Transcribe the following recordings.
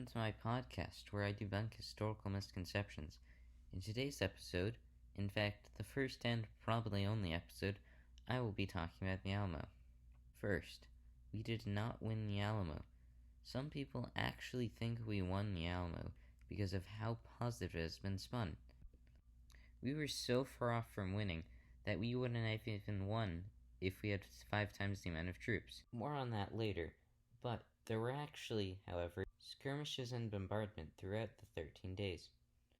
welcome to my podcast where I debunk historical misconceptions. In today's episode, in fact, the first and probably only episode, I will be talking about the Alamo. First, we did not win the Alamo. Some people actually think we won the Alamo because of how positive it has been spun. We were so far off from winning that we wouldn't have even won if we had 5 times the amount of troops. More on that later, but there were actually, however, skirmishes and bombardment throughout the 13 days.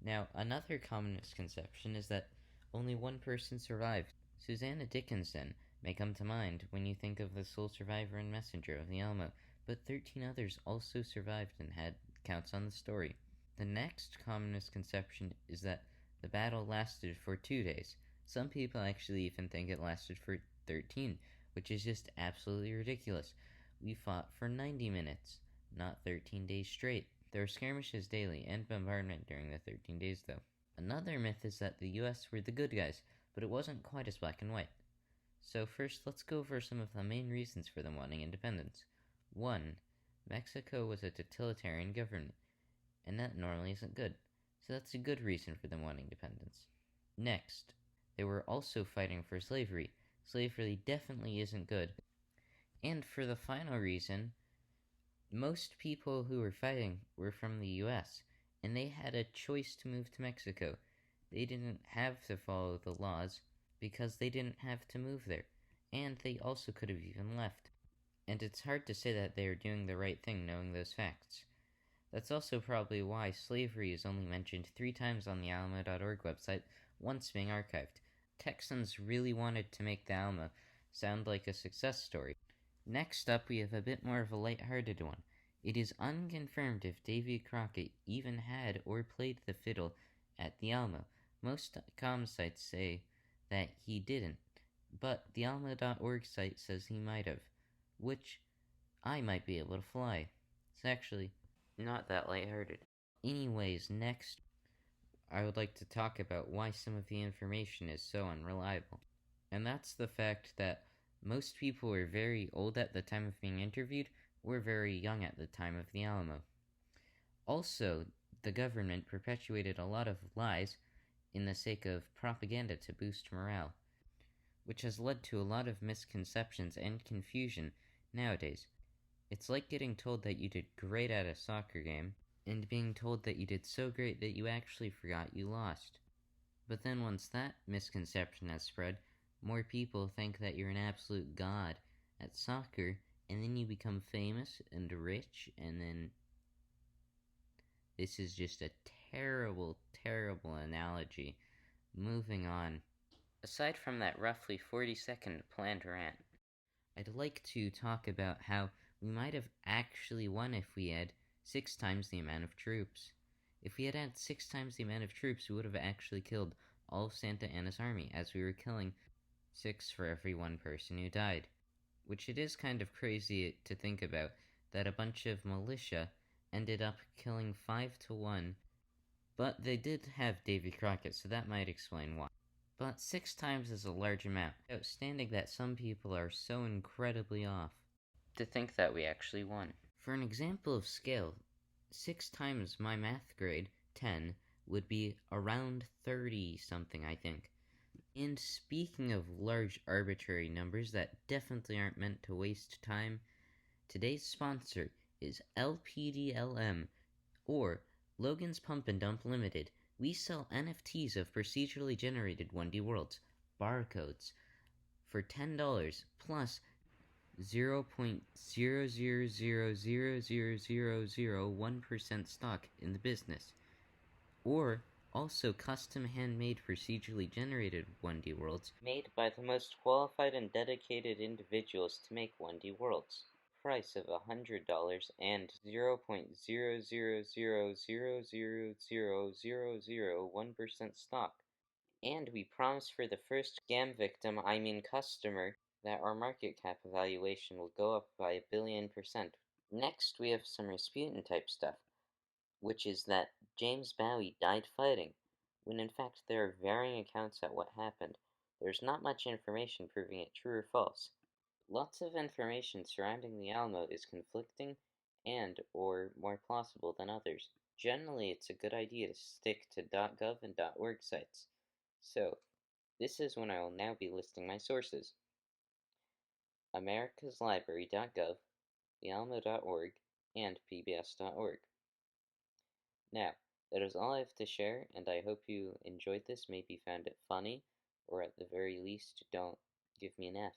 Now, another common misconception is that only one person survived. Susanna Dickinson may come to mind when you think of the sole survivor and messenger of the Alamo, but 13 others also survived and had counts on the story. The next common misconception is that the battle lasted for 2 days. Some people actually even think it lasted for 13, which is just absolutely ridiculous. We fought for 90 minutes, not 13 days straight. There were skirmishes daily and bombardment during the 13 days, though. Another myth is that the US were the good guys, but it wasn't quite as black and white. So first, let's go over some of the main reasons for them wanting independence. 1. Mexico was a totalitarian government, and that normally isn't good. So that's a good reason for them wanting independence. Next, they were also fighting for slavery. Slavery definitely isn't good. And for the final reason, most people who were fighting were from the US, and they had a choice to move to Mexico. They didn't have to follow the laws because they didn't have to move there, and they also could have even left. And it's hard to say that they are doing the right thing knowing those facts. That's also probably why slavery is only mentioned 3 times on the Alamo.org website, once being archived. Texans really wanted to make the Alamo sound like a success story. Next up, we have a bit more of a light-hearted one. It is unconfirmed if Davy Crockett even had or played the fiddle at the Alamo. Most comm sites say that he didn't, but the Alamo.org site says he might have, which I might be able to fly. It's actually not that lighthearted. Anyways, next, I would like to talk about why some of the information is so unreliable. And that's the fact that most people were very old at the time of being interviewed or very young at the time of the Alamo. Also, the government perpetuated a lot of lies in the sake of propaganda to boost morale, which has led to a lot of misconceptions and confusion nowadays. It's like getting told that you did great at a soccer game, and being told that you did so great that you actually forgot you lost. But then once that misconception has spread, more people think that you're an absolute god at soccer, and then you become famous and rich, and then this is just a terrible, terrible analogy. Moving on. Aside from that roughly 40-second planned rant, I'd like to talk about how we might have actually won if we had 6 times the amount of troops. If we had 6 times the amount of troops, we would have actually killed all of Santa Anna's army, as we were killing 6 for every 1 person who died. Which it is kind of crazy to think about, that a bunch of militia ended up killing 5 to 1, but they did have Davy Crockett, so that might explain why. But 6 times is a large amount. Outstanding that some people are so incredibly off to think that we actually won. For an example of scale, 6 times my math grade, 10, would be around 30 something, I think. And speaking of large arbitrary numbers that definitely aren't meant to waste time, today's sponsor is LPDLM, or Logan's Pump and Dump Limited. We sell NFTs of procedurally generated 1D worlds, barcodes, for $10 plus 0.0000001% stock in the business. Or also custom handmade procedurally generated 1D worlds made by the most qualified and dedicated individuals to make 1D worlds. Price of $100 and 0.000000001% stock. And we promise for the first scam victim, customer, that our market cap evaluation will go up by 1,000,000,000%. Next, we have some Rasputin type stuff, which is that James Bowie died fighting, when in fact there are varying accounts at what happened. There's not much information proving it true or false. Lots of information surrounding the Alamo is conflicting and or more plausible than others. Generally, it's a good idea to stick to .gov and .org sites. So, this is when I will now be listing my sources: americaslibrary.gov, thealamo.org, and pbs.org. Now, that is all I have to share, and I hope you enjoyed this, maybe found it funny, or at the very least, don't give me an F.